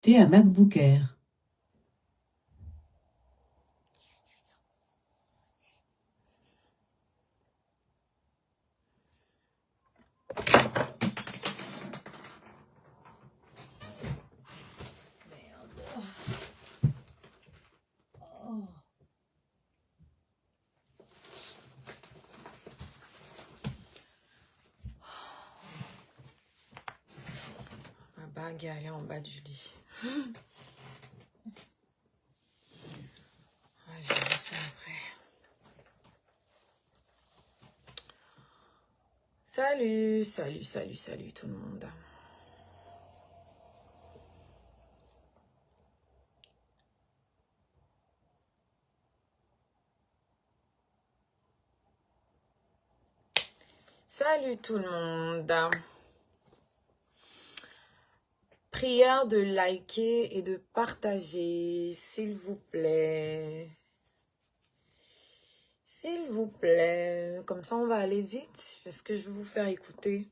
T'es un MacBook Air. Ma bague est allée en bas du lit. Je verrai ça après. Salut, salut, salut, salut tout le monde. Salut tout le monde. Prière de liker et de partager, s'il vous plaît. S'il vous plaît. Comme ça, on va aller vite parce que je vais vous faire écouter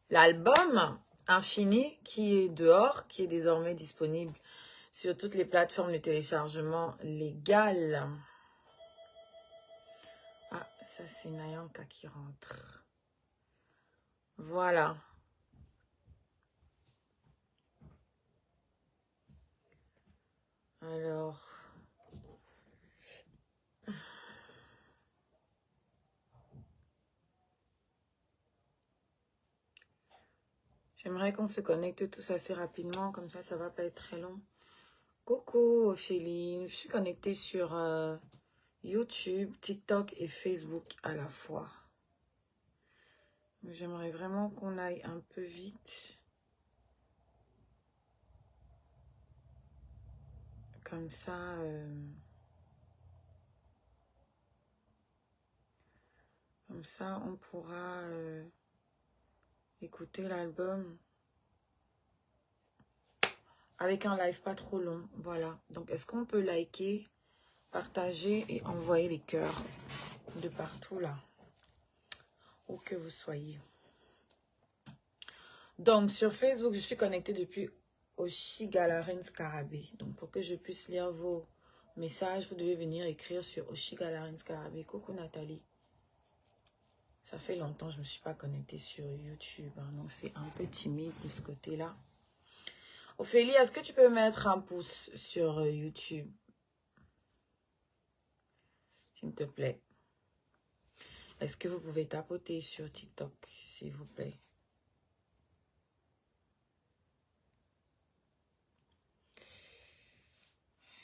l'album Infini qui est dehors, qui est désormais disponible sur toutes les plateformes de téléchargement légales. Ah, ça c'est Nayanka qui rentre. Voilà. Alors... J'aimerais qu'on se connecte tous assez rapidement, comme ça va pas être très long. Coucou Ophélie, je suis connectée sur YouTube, TikTok et Facebook à la fois. J'aimerais vraiment qu'on aille un peu vite. Comme ça, on pourra écouter l'album avec un live pas trop long. Voilà. Donc, est-ce qu'on peut liker, partager et envoyer les cœurs de partout là, où que vous soyez. Donc, sur Facebook, je suis connectée depuis Oshi Galarens Karabé. Donc, pour que je puisse lire vos messages, vous devez venir écrire sur Oshi Galarens Karabé. Coucou Nathalie. Ça fait longtemps que je ne me suis pas connectée sur YouTube. Hein, donc, c'est un peu timide de ce côté-là. Ophélie, est-ce que tu peux mettre un pouce sur YouTube? S'il te plaît. Est-ce que vous pouvez tapoter sur TikTok, s'il vous plaît?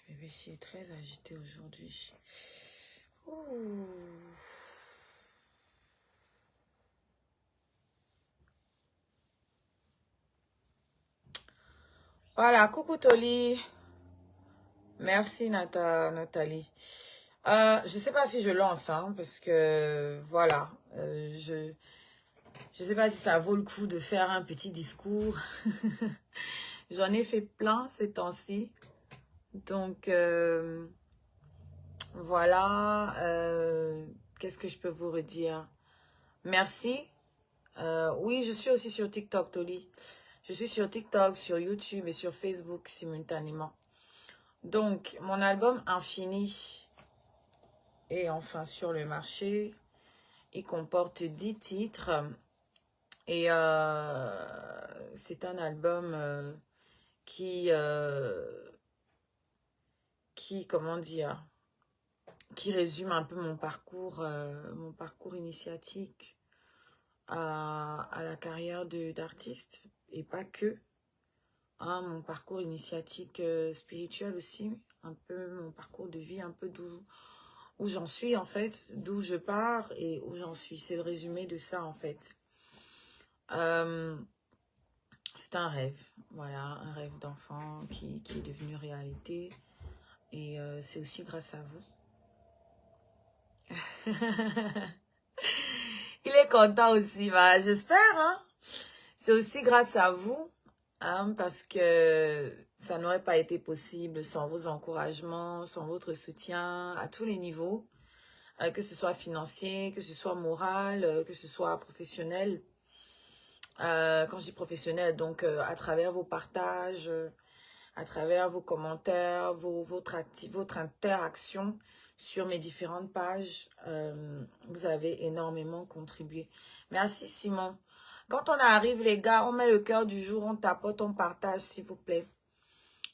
Bébé, je suis très agitée aujourd'hui. Voilà, coucou Toli. Merci Nathalie. Je ne sais pas si je lance, hein, parce que voilà, je ne sais pas si ça vaut le coup de faire un petit discours. J'en ai fait plein ces temps-ci. Donc, voilà, qu'est-ce que je peux vous redire? Merci. Oui, je suis aussi sur TikTok, Toli. Je suis sur TikTok, sur YouTube et sur Facebook simultanément. Donc, mon album Infini est enfin sur le marché. Il comporte 10 titres. Et c'est un album qui, comment dire, qui résume un peu mon parcours initiatique à la carrière d'artiste. Et pas que. Hein, mon parcours initiatique spirituel aussi. Un peu mon parcours de vie, un peu où j'en suis en fait. D'où je pars et où j'en suis. C'est le résumé de ça en fait. C'est un rêve, voilà, un rêve d'enfant qui est devenu réalité. Et c'est aussi grâce à vous. Il est content aussi, bah, j'espère, hein. C'est aussi grâce à vous, hein, parce que ça n'aurait pas été possible sans vos encouragements, sans votre soutien à tous les niveaux, que ce soit financier, que ce soit moral, que ce soit professionnel. Quand je dis professionnel, donc à travers vos partages, à travers vos commentaires, votre interaction sur mes différentes pages, vous avez énormément contribué. Merci Simon. Quand on arrive les gars, on met le cœur du jour, on tapote, on partage s'il vous plaît.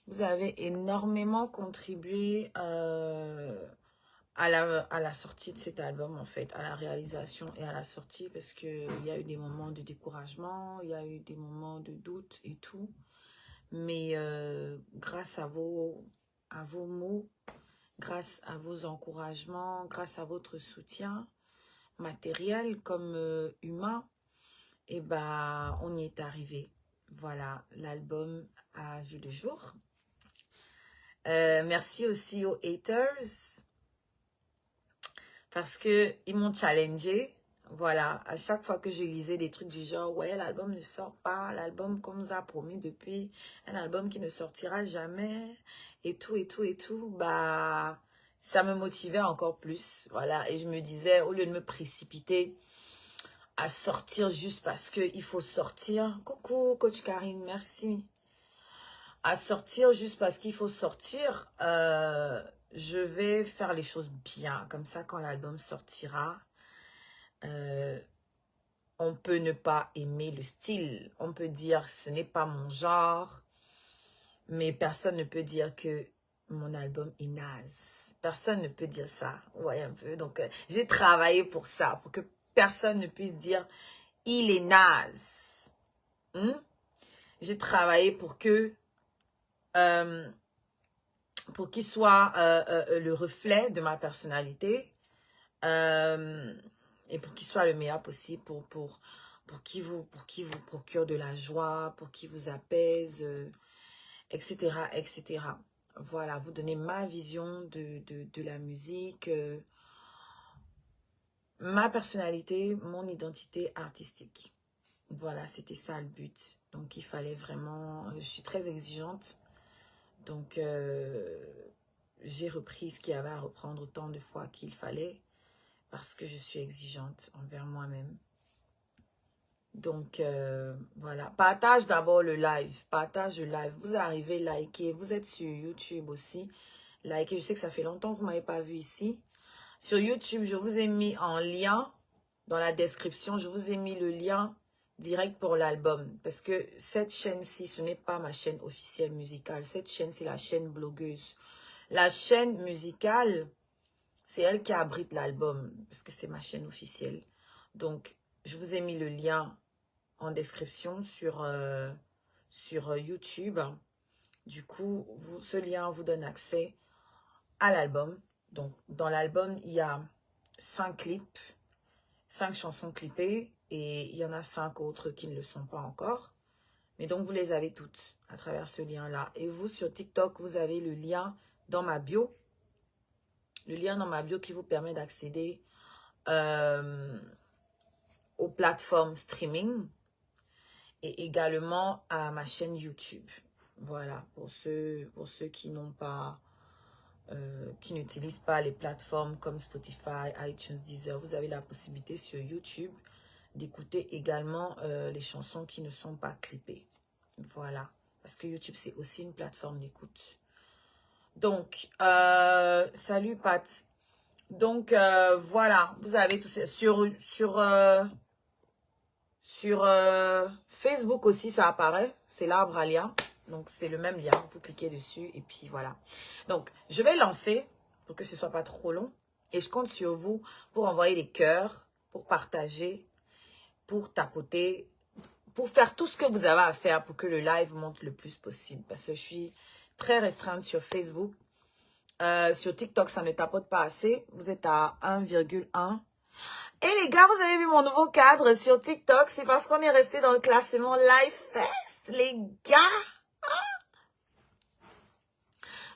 Vous avez énormément contribué à la sortie de cet album, en fait, à la réalisation et à la sortie, parce qu'il y a eu des moments de découragement, il y a eu des moments de doute et tout. Mais grâce à vos mots, grâce à vos encouragements, grâce à votre soutien matériel comme humain, et ben, on y est arrivé. Voilà, l'album a vu le jour. Merci aussi aux haters parce qu'ils m'ont challengé. Voilà, à chaque fois que je lisais des trucs du genre, ouais, l'album ne sort pas, l'album qu'on nous a promis depuis, un album qui ne sortira jamais, et tout, et tout, et tout, bah, ça me motivait encore plus. Voilà, et je me disais, au lieu de me précipiter à sortir juste parce qu'il faut sortir, coucou, coach Karine, merci. À sortir juste parce qu'il faut sortir, je vais faire les choses bien. Comme ça, quand l'album sortira, on peut ne pas aimer le style. On peut dire ce n'est pas mon genre, mais personne ne peut dire que mon album est naze. Personne ne peut dire ça. Ouais, un peu. Donc, j'ai travaillé pour ça, pour que personne ne puisse dire il est naze. J'ai travaillé pour que pour qu'il soit le reflet de ma personnalité et pour qu'il soit le meilleur possible pour qu'il vous procure de la joie, pour qu'il vous apaise, etc., etc. Voilà, vous donnez ma vision de la musique, ma personnalité, mon identité artistique. Voilà, c'était ça le but. Donc, il fallait vraiment... Je suis très exigeante. Donc, j'ai repris ce qu'il y avait à reprendre autant de fois qu'il fallait parce que je suis exigeante envers moi-même. Donc, voilà. Partage d'abord le live. Partage le live. Vous arrivez, likez. Vous êtes sur YouTube aussi. Likez. Je sais que ça fait longtemps que vous ne m'avez pas vu ici. Sur YouTube, je vous ai mis en lien dans la description. Je vous ai mis le lien direct pour l'album. Parce que cette chaîne-ci, ce n'est pas ma chaîne officielle musicale. Cette chaîne, c'est la chaîne blogueuse. La chaîne musicale, c'est elle qui abrite l'album. Parce que c'est ma chaîne officielle. Donc, je vous ai mis le lien en description sur YouTube. Du coup, ce lien vous donne accès à l'album. Donc, dans l'album, il y a 5 clips, 5 chansons clippées et il y en a 5 autres qui ne le sont pas encore. Mais donc, vous les avez toutes à travers ce lien-là. Et vous, sur TikTok, vous avez le lien dans ma bio. Le lien dans ma bio qui vous permet d'accéder aux plateformes streaming et également à ma chaîne YouTube. Voilà, pour ceux qui n'ont pas... qui n'utilisent pas les plateformes comme Spotify, iTunes, Deezer, vous avez la possibilité sur YouTube d'écouter également les chansons qui ne sont pas clippées. Voilà, parce que YouTube, c'est aussi une plateforme d'écoute. Donc, salut Pat. Donc, voilà, vous avez tout ça. Sur Facebook aussi, ça apparaît. C'est l'arbre à lien. Donc, c'est le même lien. Vous cliquez dessus et puis voilà. Donc, je vais lancer pour que ce ne soit pas trop long. Et je compte sur vous pour envoyer des cœurs, pour partager, pour tapoter, pour faire tout ce que vous avez à faire pour que le live monte le plus possible. Parce que je suis très restreinte sur Facebook. Sur TikTok, ça ne tapote pas assez. Vous êtes à 1,1. Et les gars, vous avez vu mon nouveau cadre sur TikTok. C'est parce qu'on est resté dans le classement LiveFest, les gars.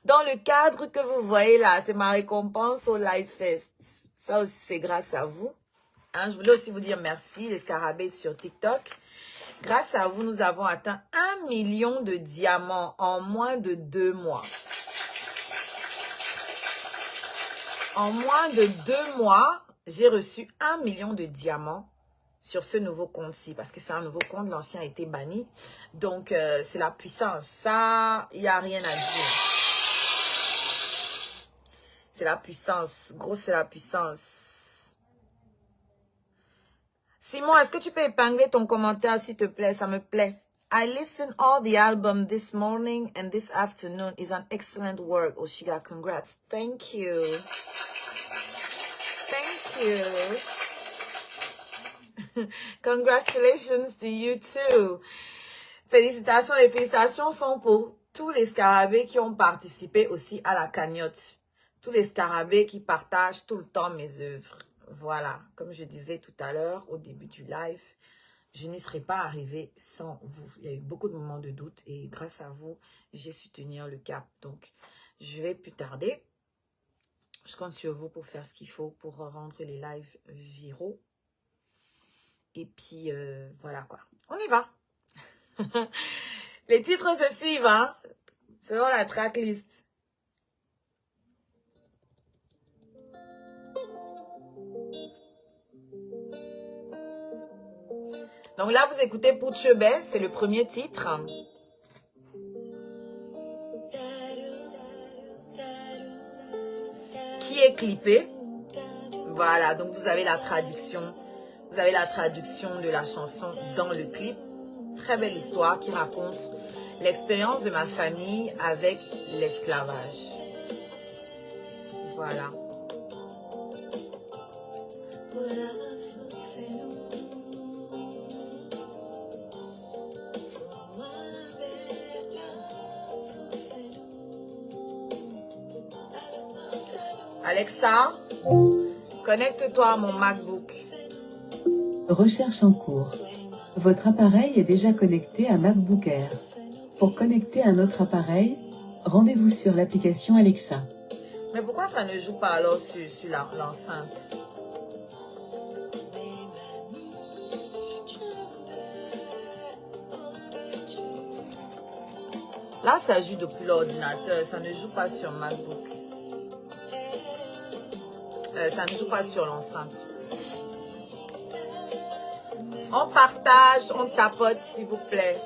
Dans le cadre que vous voyez là, c'est ma récompense au LiveFest. Ça aussi, c'est grâce à vous. Hein, je voulais aussi vous dire merci, les scarabées sur TikTok. Grâce à vous, nous avons atteint 1 million de diamants en moins de 2 mois. En moins de 2 mois, j'ai reçu 1 million de diamants sur ce nouveau compte-ci, parce que c'est un nouveau compte, l'ancien a été banni. Donc, c'est la puissance. Ça, il n'y a rien à dire. C'est la puissance. Gros, c'est la puissance. Simon, est-ce que tu peux épingler ton commentaire, s'il te plaît? Ça me plaît. I listened all the album this morning and this afternoon is an excellent work. Oshiga, congrats. Thank you. Thank you. Congratulations to you too. Félicitations. Les félicitations sont pour tous les scarabées qui ont participé aussi à la cagnotte. Tous les scarabées qui partagent tout le temps mes œuvres. Voilà, comme je disais tout à l'heure au début du live, je n'y serais pas arrivée sans vous. Il y a eu beaucoup de moments de doute et grâce à vous, j'ai su tenir le cap. Donc, je vais plus tarder. Je compte sur vous pour faire ce qu'il faut pour rendre les lives viraux. Et puis, voilà quoi. On y va. Les titres se suivent, hein, selon la tracklist. Donc là, vous écoutez Pouchebet, c'est le premier titre. Qui est clippé. Voilà, donc vous avez la traduction. Vous avez la traduction de la chanson dans le clip. Très belle histoire qui raconte l'expérience de ma famille avec l'esclavage. Voilà. Alexa, connecte-toi à mon MacBook. Recherche en cours. Votre appareil est déjà connecté à MacBook Air. Pour connecter un autre appareil, rendez-vous sur l'application Alexa. Mais pourquoi ça ne joue pas alors sur l'enceinte? Là, ça joue depuis l'ordinateur, ça ne joue pas sur MacBook. Ça ne joue pas sur l'enceinte. On partage, on tapote s'il vous plaît.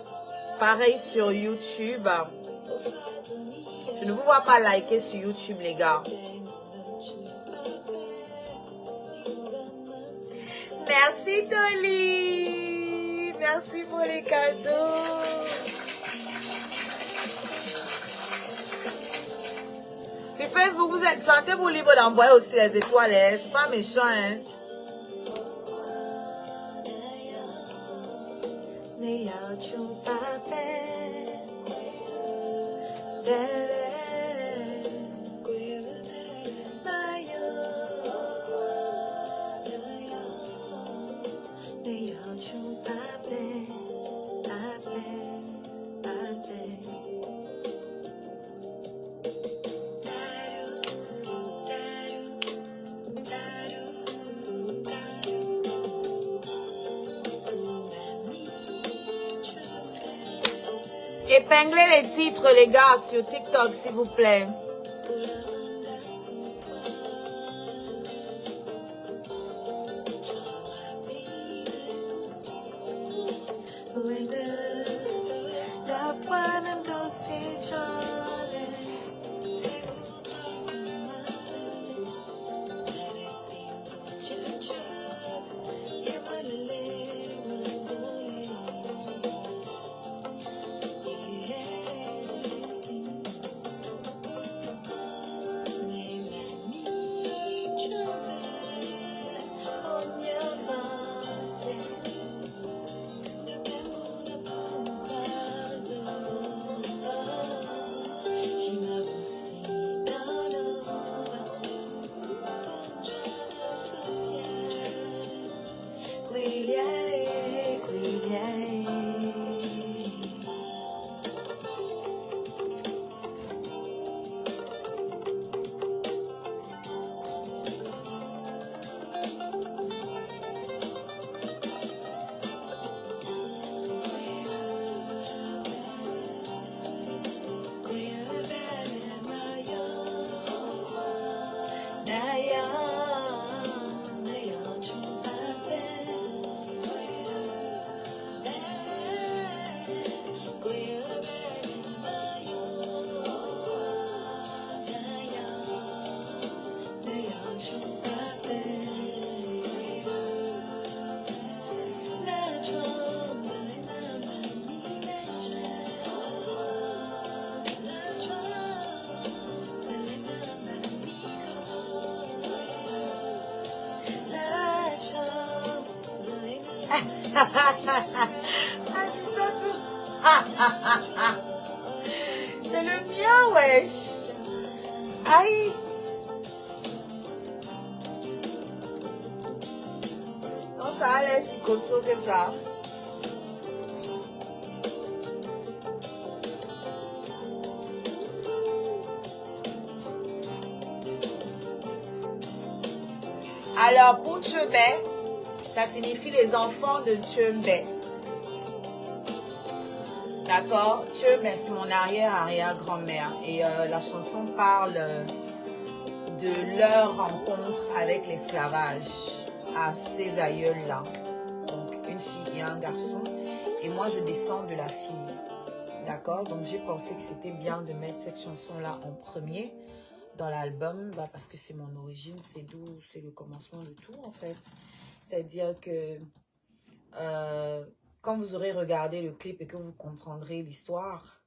Pareil sur YouTube. Je ne vous vois pas liker sur YouTube les gars. Merci Dolly. Merci pour les cadeaux. Sur Facebook, vous êtes sentez-vous libre d'envoyer aussi les étoiles. Hein? C'est pas méchant, hein? Épinglez les titres, les gars, sur TikTok, s'il vous plaît. C'est le mien, wesh. Aïe. Non, ça a l'air si costaud que ça. Alors, pour Tchembe, ça signifie les enfants de Tchembe. D'accord? Tchembe, c'est mon arrière-arrière-grand-mère. Et la chanson parle de leur rencontre avec l'esclavage à ces aïeuls-là. Donc, une fille et un garçon. Et moi, je descends de la fille. D'accord? Donc, j'ai pensé que c'était bien de mettre cette chanson-là en premier dans l'album, parce que c'est mon origine, c'est d'où, c'est le commencement de tout en fait. C'est-à-dire que quand vous aurez regardé le clip et que vous comprendrez l'histoire,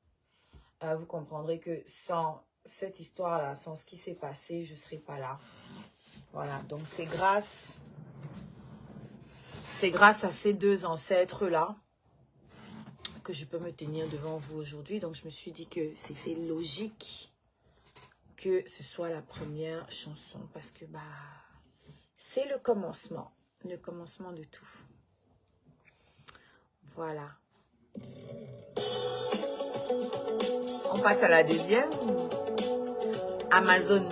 vous comprendrez que sans cette histoire-là, sans ce qui s'est passé, je ne serais pas là. Voilà, donc c'est grâce à ces deux ancêtres-là que je peux me tenir devant vous aujourd'hui. Donc je me suis dit que c'était logique que ce soit la première chanson parce que c'est le commencement de tout. Voilà. On passe à la deuxième. Amazon.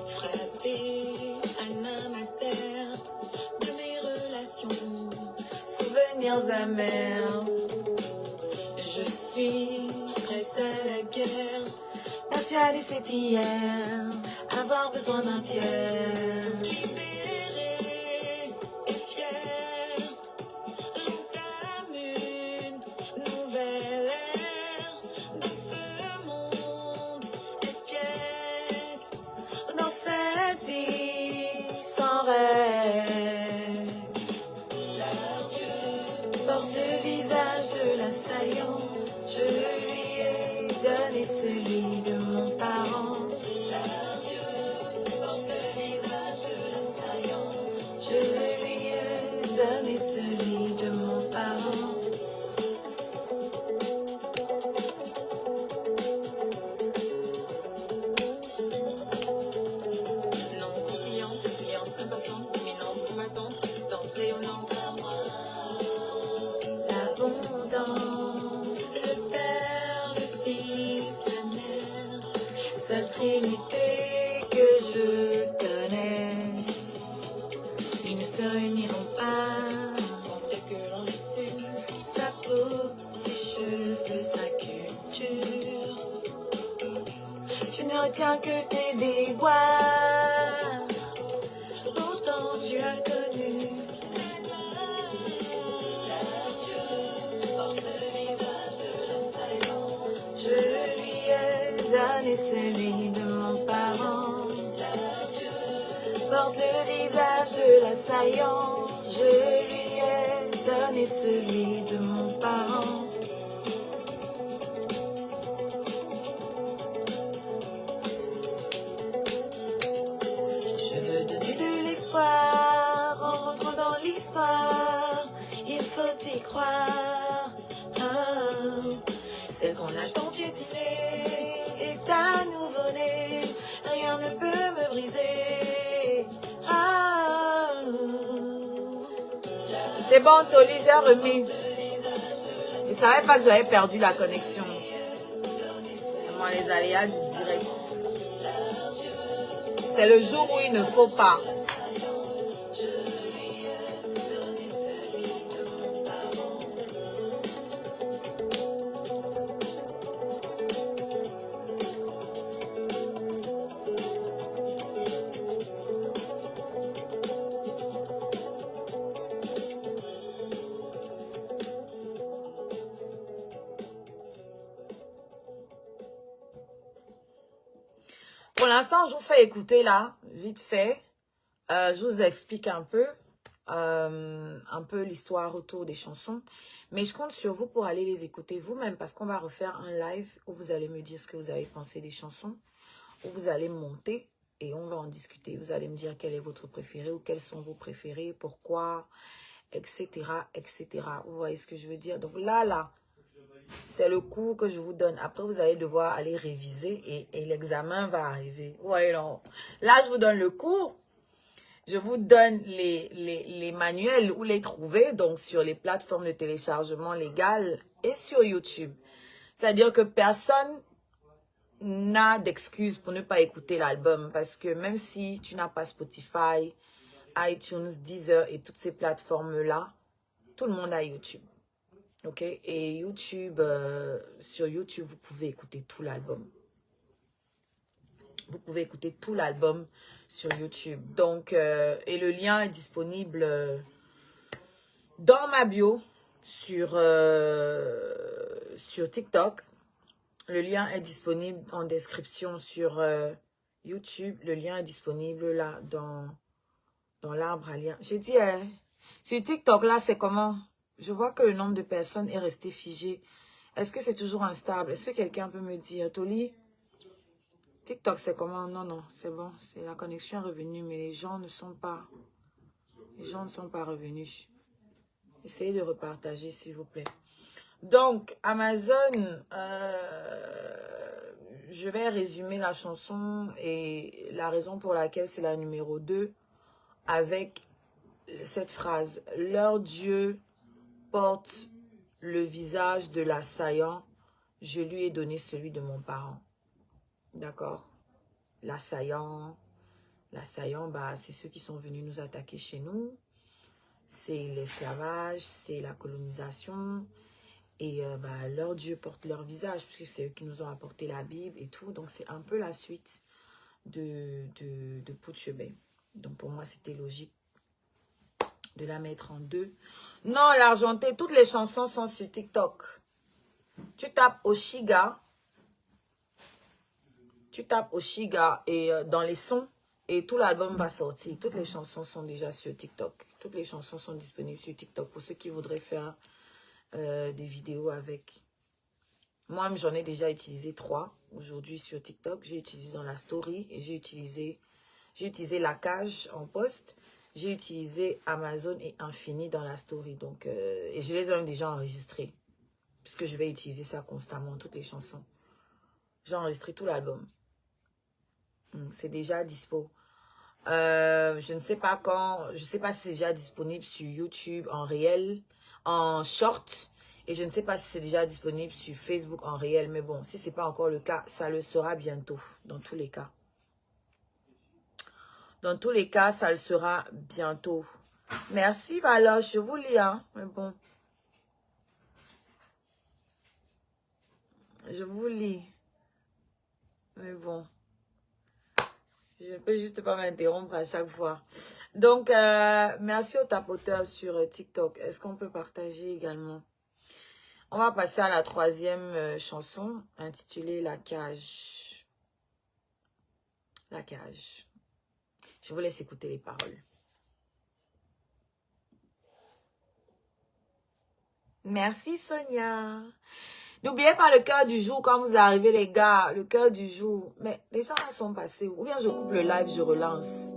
Frapper un amateur de mes relations, Souvenirs amers. je suis prête à la guerre, Persuadée c'est hier. Avoir besoin d'un tiers. libérée et fière. J'entame une nouvelle ère dans ce monde escape, Dans cette vie sans rêve. Dieu Porte le visage de l'assaillant. Je lui ai donné celui de mon parent. Dieu porte le visage de l'assaillant. Je lui ai donné celui de mon parent. Non conciliante, conciliante, impatiente, dominante, combattante, résistante, rayonnante à moi. L'abondance, Le Père, le Fils, la Mère, seule trinité que je connais. Ils ne se réuniront pas. quand est-ce que l'on est sûr? Sa peau, ses cheveux, sa culture. Tu ne retiens que tes déboires. Pourtant tu as connu. Dieu porte le visage de l'assaillant. Je lui ai donné celui de mon parent. Dieu Porte le visage de l'assaillant. Je lui ai donné celui de mon parent. Je veux donner de l'espoir en rentrant dans l'histoire. Il faut y croire. Oh. Celle qu'on a tant piétinée est à nouveau-né. Rien ne peut me briser. Oh. C'est bon, Toli, j'ai remis. Je ne savais pas que j'avais perdu la connexion. Vraiment les aléas du direct. C'est le jour où il ne faut pas. Pour l'instant, je vous fais écouter là, vite fait. Je vous explique un peu l'histoire autour des chansons. Mais je compte sur vous pour aller les écouter vous-même parce qu'on va refaire un live où vous allez me dire ce que vous avez pensé des chansons, où vous allez monter et on va en discuter. Vous allez me dire quel est votre préféré ou quels sont vos préférés, pourquoi, etc., etc. Vous voyez ce que je veux dire? Donc là, c'est le cours que je vous donne. Après, vous allez devoir aller réviser et l'examen va arriver. Ouais, non. Là, je vous donne le cours. Je vous donne les manuels où les trouver, donc sur les plateformes de téléchargement légales et sur YouTube. C'est-à-dire que personne n'a d'excuse pour ne pas écouter l'album parce que même si tu n'as pas Spotify, iTunes, Deezer et toutes ces plateformes-là, tout le monde a YouTube. Ok? Et YouTube, sur YouTube, vous pouvez écouter tout l'album. Vous pouvez écouter tout l'album sur YouTube. Donc, et le lien est disponible dans ma bio sur TikTok. Le lien est disponible en description sur YouTube. Le lien est disponible là dans l'arbre à lien. J'ai dit, sur TikTok, là, c'est comment? Je vois que le nombre de personnes est resté figé. Est-ce que c'est toujours instable? Est-ce que quelqu'un peut me dire, Toli? TikTok, c'est comment? Non, non, c'est bon. C'est la connexion est revenue, mais les gens ne sont pas revenus. Essayez de repartager, s'il vous plaît. Donc, Amazon, je vais résumer la chanson et la raison pour laquelle c'est la numéro 2 avec cette phrase. Leur Dieu porte le visage de l'assaillant, je lui ai donné celui de mon parent. D'accord? L'assaillant, bah, c'est ceux qui sont venus nous attaquer chez nous. C'est l'esclavage, c'est la colonisation. Et bah, leur Dieu porte leur visage, puisque c'est eux qui nous ont apporté la Bible et tout. Donc, c'est un peu la suite de Putschebe. Donc, pour moi, c'était logique de la mettre en 2. Non, l'Argenté, toutes les chansons sont sur TikTok. Tu tapes Oshiga. Et dans les sons, et tout l'album va sortir. Toutes les chansons sont déjà sur TikTok. Toutes les chansons sont disponibles sur TikTok pour ceux qui voudraient faire des vidéos avec. Moi, j'en ai déjà utilisé 3 aujourd'hui sur TikTok. J'ai utilisé dans la story et j'ai utilisé la cage en post. J'ai utilisé Amazon et Infini dans la story. Donc, et je les ai même déjà enregistrés. Puisque je vais utiliser ça constamment, toutes les chansons. J'ai enregistré tout l'album. C'est déjà dispo. Je ne sais pas quand. Je ne sais pas si c'est déjà disponible sur YouTube en réel, en short. Et je ne sais pas si c'est déjà disponible sur Facebook en réel. Mais bon, si ce n'est pas encore le cas, ça le sera bientôt. Dans tous les cas. Dans tous les cas, ça le sera bientôt. Merci, Valoche. Je vous lis, hein. Mais bon. Je vous lis. Mais bon. Je ne peux juste pas m'interrompre à chaque fois. Donc, merci aux tapoteurs sur TikTok. Est-ce qu'on peut partager également? On va passer à la 3e chanson intitulée La cage. La cage. Je vous laisse écouter les paroles. Merci Sonia. N'oubliez pas le cœur du jour quand vous arrivez les gars. Le cœur du jour. Mais les gens là sont passés. Ou bien je coupe le live, je relance.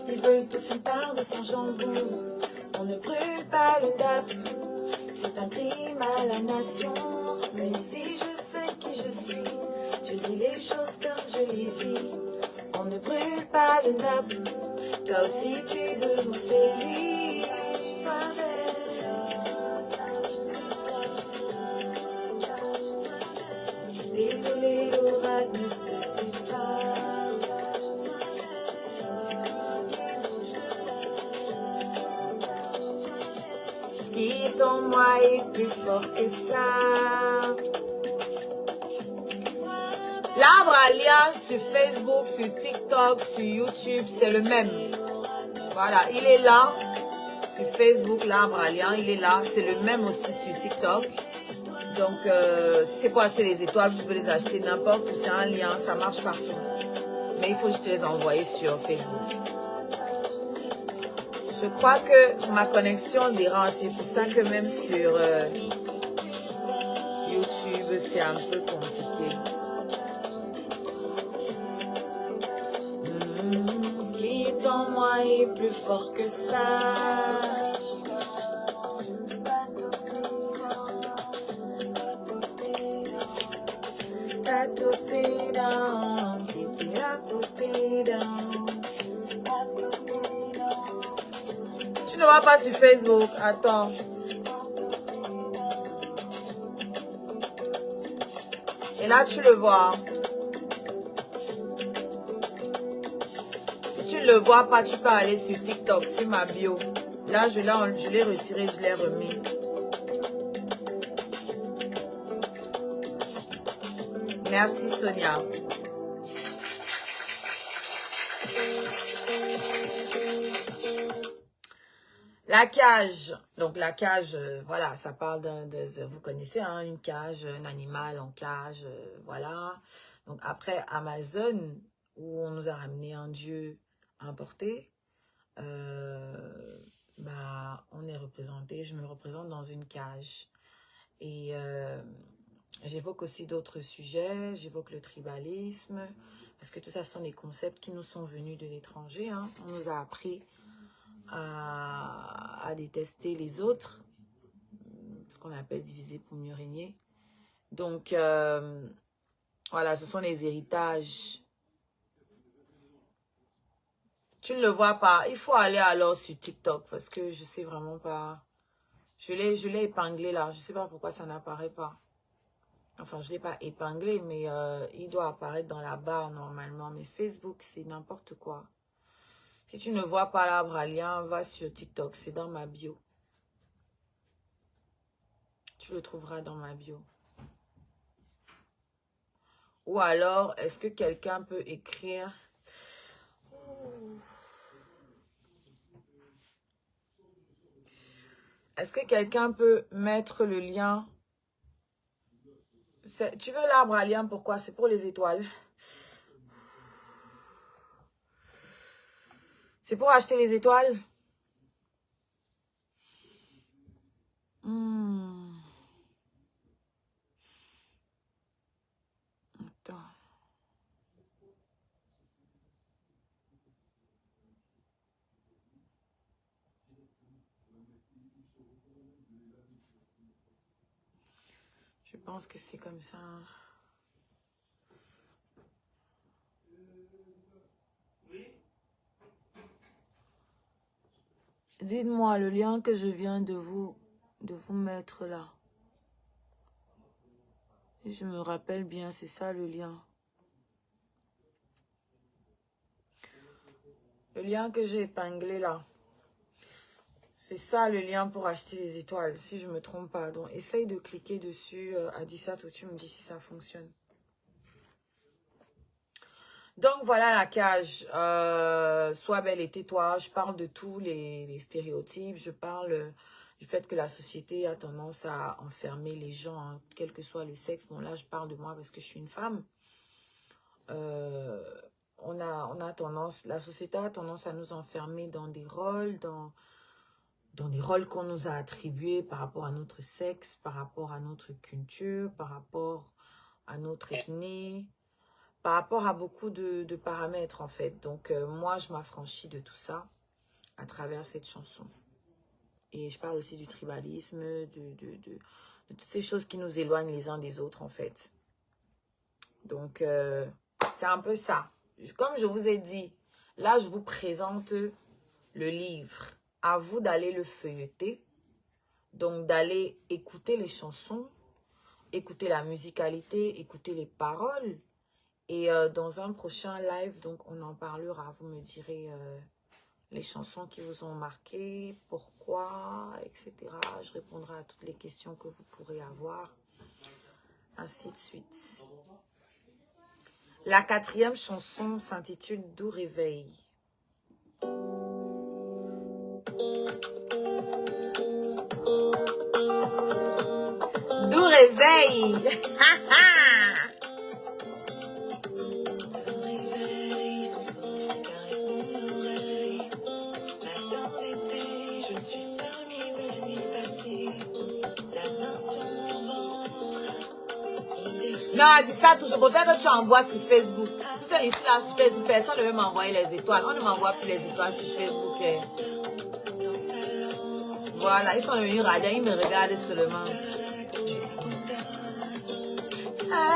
Ils veulent tous une part de son jambon. On ne brûle pas le DAP, c'est un crime à la nation. Mais ici je sais qui je suis, je dis les choses comme je les vis. On ne brûle pas le DAP, toi aussi tu es de mon pays. Sois belle. est en moi est plus fort que ça. L'arbre à lien sur Facebook, sur TikTok, sur YouTube, c'est le même. Voilà, il est là. Sur Facebook, l'arbre à lien, il est là. C'est le même aussi sur TikTok. Donc, si c'est pour acheter les étoiles, vous pouvez les acheter n'importe où. C'est un lien, ça marche partout. Mais il faut juste les envoyer sur Facebook. Je crois que ma connexion dérange. C'est pour ça que même sur YouTube, c'est un peu compliqué. Ce qui est en moi est plus fort que ça. Tu ne vas pas sur Facebook, attends. Et là, tu le vois. Si tu ne le vois pas, tu peux aller sur TikTok, sur ma bio. Là, je l'ai retiré, je l'ai remis. Merci, Sonia. La cage. Donc, la cage, voilà, ça parle vous connaissez, hein, une cage, un animal en cage, voilà. Donc, après Amazon, où on nous a ramené un dieu importé, on est représenté, je me représente dans une cage. Et j'évoque aussi d'autres sujets, j'évoque le tribalisme, parce que tout ça, ce sont des concepts qui nous sont venus de l'étranger, hein. On nous a appris à détester les autres, ce qu'on appelle diviser pour mieux régner. Donc, voilà, ce sont les héritages. Tu ne le vois pas. Il faut aller alors sur TikTok parce que je sais vraiment pas. Je l'ai épinglé là. Je sais pas pourquoi ça n'apparaît pas. Enfin, je ne l'ai pas épinglé, mais il doit apparaître dans la barre normalement. Mais Facebook, c'est n'importe quoi. Si tu ne vois pas l'arbre à lien, va sur TikTok. C'est dans ma bio. Tu le trouveras dans ma bio. Ou alors, est-ce que quelqu'un peut écrire... Est-ce que quelqu'un peut mettre le lien? Tu veux l'arbre à lien, pourquoi? C'est pour les étoiles. C'est pour acheter les étoiles? Attends. Je pense que c'est comme ça. Dites-moi le lien que je viens de vous mettre là. Si je me rappelle bien, c'est ça le lien. Le lien que j'ai épinglé là. C'est ça le lien pour acheter les étoiles, si je ne me trompe pas. Donc, essaye de cliquer dessus, Adissat, ou tu me dis si ça fonctionne. Donc, voilà la cage. Sois belle et tais-toi. Je parle de tous les stéréotypes. Je parle du fait que la société a tendance à enfermer les gens, hein, quel que soit le sexe. Bon, là, je parle de moi parce que je suis une femme. On a tendance, la société a tendance à nous enfermer dans des rôles, dans des rôles qu'on nous a attribués par rapport à notre sexe, par rapport à notre culture, par rapport à notre ethnie, par rapport à beaucoup de paramètres en fait. Donc moi, je m'affranchis de tout ça à travers cette chanson. Et je parle aussi du tribalisme, de toutes ces choses qui nous éloignent les uns des autres en fait. Donc c'est un peu ça. Comme je vous ai dit, là je vous présente le livre. À vous d'aller le feuilleter, donc d'aller écouter les chansons, écouter la musicalité, écouter les paroles. Et dans un prochain live, donc on en parlera. Vous me direz les chansons qui vous ont marqué, pourquoi, etc. Je répondrai à toutes les questions que vous pourrez avoir, ainsi de suite. La 4e chanson s'intitule « Doux réveil ». Doux réveil. Non, dis ça tout. Je préfère que tu envoies sur Facebook. Tu sais, ici, là, sur Facebook, personne ne veut m'envoyer les étoiles. On ne m'envoie plus les étoiles sur Facebook. Voilà, ils sont devenus radiants, ils me regardent seulement.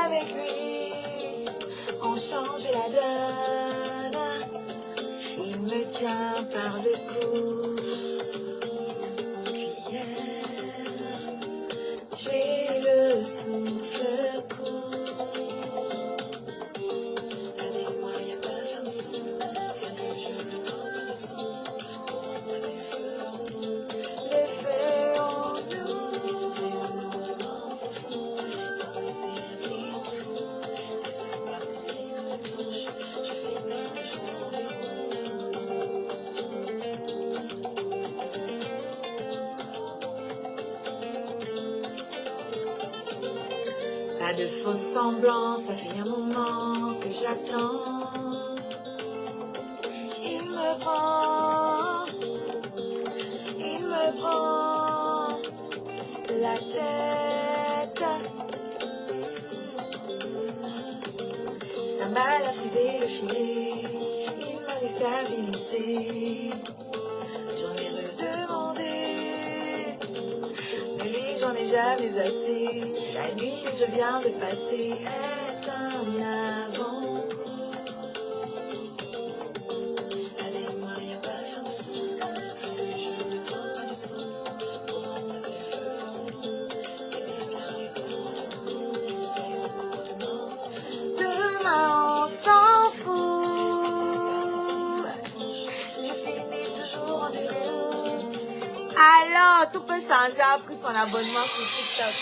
Avec lui, on change la donne. Il me tient par le cou. En cuillère, j'ai le souffle court. Avec moi, y a pas à faire de son. Rien que je ne porte pas de son. Pour embraser le feu en nous. Le feu en nous. Soyons-nous demain, on s'en fout. Ça peut aussi rester entre nous. Ce qui se passe, ce qui nous touche. Je finis toujours les pas de faux semblants, ça fait un moment que j'attends. Il me prend la tête. Ça m'a la frisé le filet, il m'a déstabilisé. J'en ai redemandé, mais lui j'en ai jamais assez. La nuit que je viens de passer est un avant-goût. Avec moi, y a pas à faire de son. Rien que je ne prends pas de son. Pour embraser le feu en nous. Bébé, viens et tourne-nous. Soyons-nous demain, on s'en fout. Demain, on s'en fout. Je finis toujours en déroute. Alors, tout peut changer après son abonnement sur TikTok.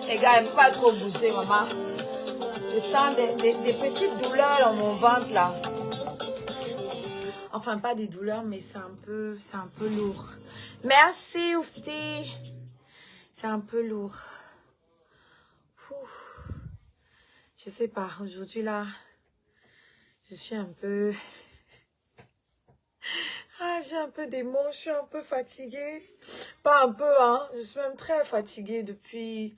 Les gars, il ne faut pas trop bouger, maman. Je sens des petites douleurs dans mon ventre, là. Enfin, pas des douleurs, mais c'est un peu lourd. Merci, Oufti. C'est un peu lourd. Ouh. Je sais pas, aujourd'hui, là, je suis un peu... Ah, j'ai un peu des mots, je suis un peu fatiguée. Pas un peu, hein. Je suis même très fatiguée depuis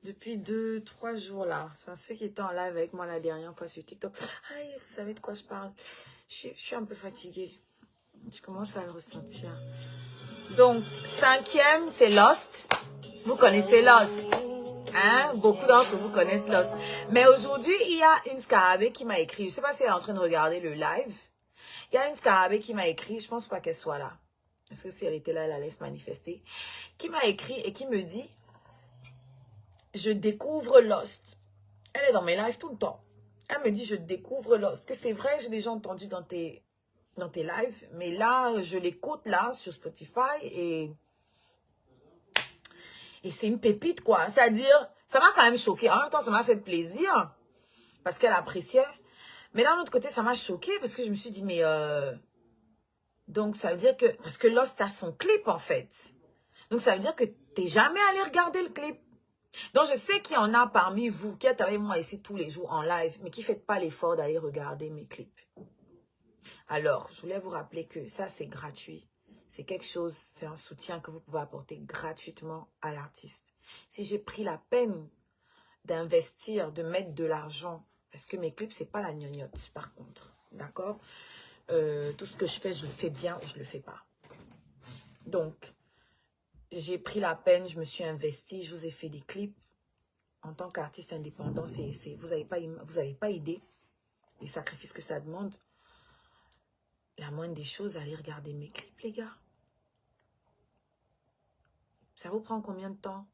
2-3 jours là. Enfin, ceux qui étaient en live avec moi la dernière fois sur TikTok. Aïe, vous savez de quoi je parle. Je suis un peu fatiguée. Je commence à le ressentir. Donc, 5e, c'est Lost. Vous connaissez Lost. Hein? Beaucoup d'entre vous connaissent Lost. Mais aujourd'hui, il y a une scarabée qui m'a écrit. Je ne sais pas si elle est en train de regarder le live. Il y a une scarabée qui m'a écrit. Je ne pense pas qu'elle soit là. Parce que si elle était là, elle allait se manifester. Qui m'a écrit et qui me dit, je découvre Lost. Elle est dans mes lives tout le temps. Elle me dit, je découvre Lost. Que c'est vrai, j'ai déjà entendu dans tes lives. Mais là, je l'écoute là sur Spotify et c'est une pépite, quoi. C'est-à-dire, ça m'a quand même choqué. En même temps, ça m'a fait plaisir parce qu'elle appréciait. Mais d'un autre côté, ça m'a choqué parce que je me suis dit, mais... Donc, ça veut dire que... Parce que Lost a son clip, en fait. Donc, ça veut dire que t'es jamais allé regarder le clip. Donc, je sais qu'il y en a parmi vous qui êtes avec moi ici tous les jours en live, mais qui ne faites pas l'effort d'aller regarder mes clips. Alors, je voulais vous rappeler que ça, c'est gratuit. C'est quelque chose, c'est un soutien que vous pouvez apporter gratuitement à l'artiste. Si j'ai pris la peine d'investir, de mettre de l'argent, parce que mes clips, c'est pas la gnognotte, par contre. D'accord? Tout ce que je fais, je le fais bien ou je le fais pas. Donc, j'ai pris la peine, je me suis investie, je vous ai fait des clips. En tant qu'artiste indépendant, vous n'avez pas idée des sacrifices que ça demande. La moindre des choses, allez regarder mes clips, les gars. Ça vous prend combien de temps?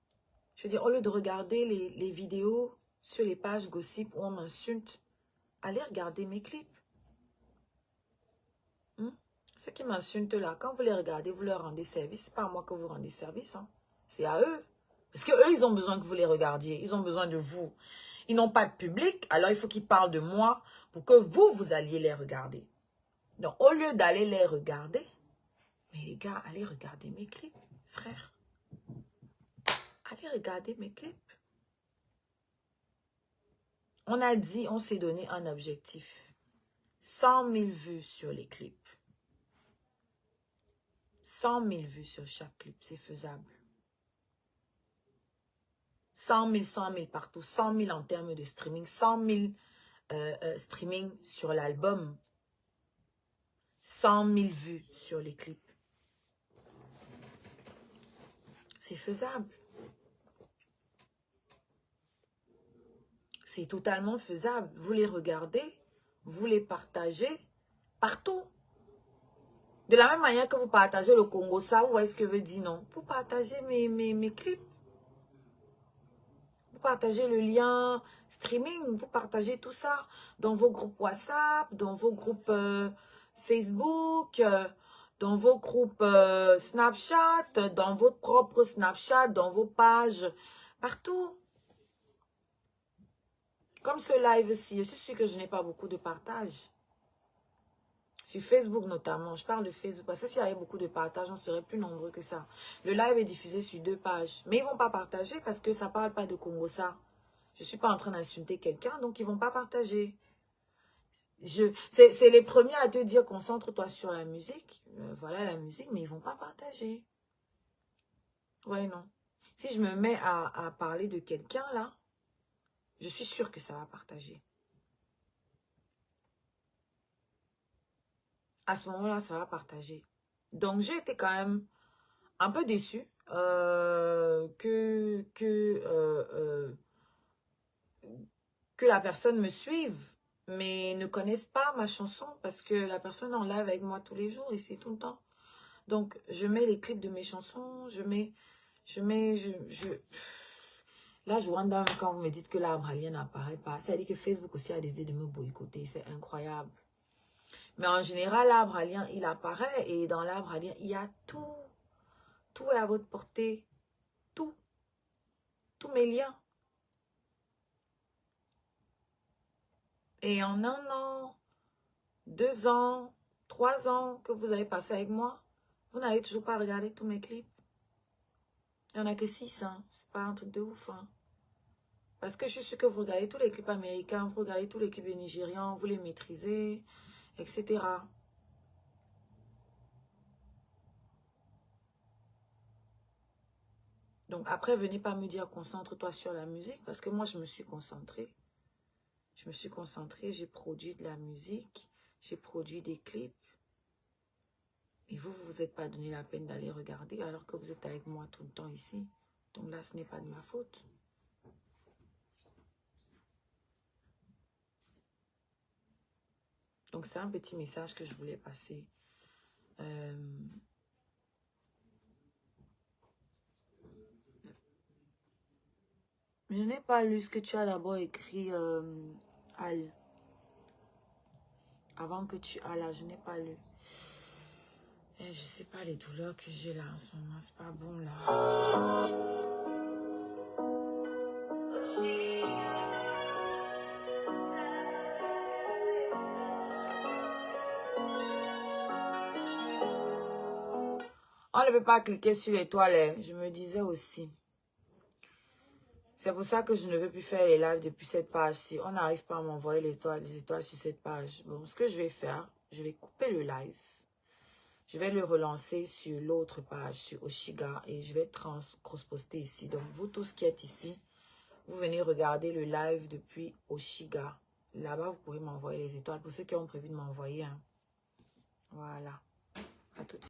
Je veux dire, au lieu de regarder les vidéos sur les pages gossip où on m'insulte, allez regarder mes clips. Ceux qui m'insultent là, quand vous les regardez, vous leur rendez service. C'est pas à moi que vous rendez service, hein. C'est à eux. Parce qu'eux, ils ont besoin que vous les regardiez. Ils ont besoin de vous. Ils n'ont pas de public, alors il faut qu'ils parlent de moi pour que vous alliez les regarder. Donc, au lieu d'aller les regarder, mais les gars, allez regarder mes clips, frère. Allez regarder mes clips. On a dit, on s'est donné un objectif. 100 000 vues sur les clips. 100 000 vues sur chaque clip, c'est faisable. 100 000 partout. 100 000 en termes de streaming. 100 000 streaming sur l'album. 100 000 vues sur les clips. C'est faisable. C'est totalement faisable. Vous les regardez, vous les partagez partout. De la même manière que vous partagez le Congo, ça, vous voyez ce que veut dire, non? Vous partagez mes clips. Vous partagez le lien streaming, vous partagez tout ça dans vos groupes WhatsApp, dans vos groupes Facebook, dans vos groupes Snapchat, dans votre propre Snapchat, dans vos pages, partout. Comme ce live-ci, je suis sûre que je n'ai pas beaucoup de partage. Sur Facebook notamment, je parle de Facebook parce que s'il y avait beaucoup de partage, on serait plus nombreux que ça. Le live est diffusé sur 2 pages. Mais ils ne vont pas partager parce que ça ne parle pas de Congo ça. Je ne suis pas en train d'insulter quelqu'un, donc ils ne vont pas partager. C'est les premiers à te dire concentre-toi sur la musique. Voilà la musique, mais ils ne vont pas partager. Ouais, non. Si je me mets à parler de quelqu'un là, je suis sûre que ça va partager. À ce moment-là, ça va partager. Donc, j'ai été quand même un peu déçue que la personne me suive, mais ne connaisse pas ma chanson parce que la personne est en live avec moi tous les jours ici, tout le temps. Donc, je mets les clips de mes chansons, Là, je wonder quand vous me dites que l'arbre alien n'apparaît pas. Ça veut dire que Facebook aussi a décidé de me boycotter. C'est incroyable. Mais en général, l'arbre alien, il apparaît. Et dans l'arbre alien, il y a tout. Tout est à votre portée. Tout. Tous mes liens. Et en 1 an, 2 ans, 3 ans que vous avez passé avec moi, vous n'avez toujours pas regardé tous mes clips. Il n'y en a que 6, hein. C'est pas un truc de ouf, hein. Parce que je suis sûre que vous regardez tous les clips américains, vous regardez tous les clips nigérians, vous les maîtrisez, etc. Donc après, venez pas me dire concentre-toi sur la musique, parce que moi, je me suis concentrée. Je me suis concentrée, j'ai produit de la musique, j'ai produit des clips. Et vous, vous vous êtes pas donné la peine d'aller regarder alors que vous êtes avec moi tout le temps ici. Donc là, ce n'est pas de ma faute. Donc c'est un petit message que je voulais passer. Je n'ai pas lu ce que tu as d'abord écrit, Al. Avant que tu ailles là, je n'ai pas lu. Et je sais pas les douleurs que j'ai là en ce moment, c'est pas bon là. On ne peut pas cliquer sur l'étoile, hein. Je me disais aussi. C'est pour ça que je ne veux plus faire les lives depuis cette page-ci. On n'arrive pas à m'envoyer les étoiles sur cette page. Bon, ce que je vais faire, je vais couper le live. Je vais le relancer sur l'autre page, sur Oshiga, et je vais cross-poster ici. Donc, vous tous qui êtes ici, vous venez regarder le live depuis Oshiga. Là-bas, vous pouvez m'envoyer les étoiles. Pour ceux qui ont prévu de m'envoyer, hein. Voilà. À tout de suite.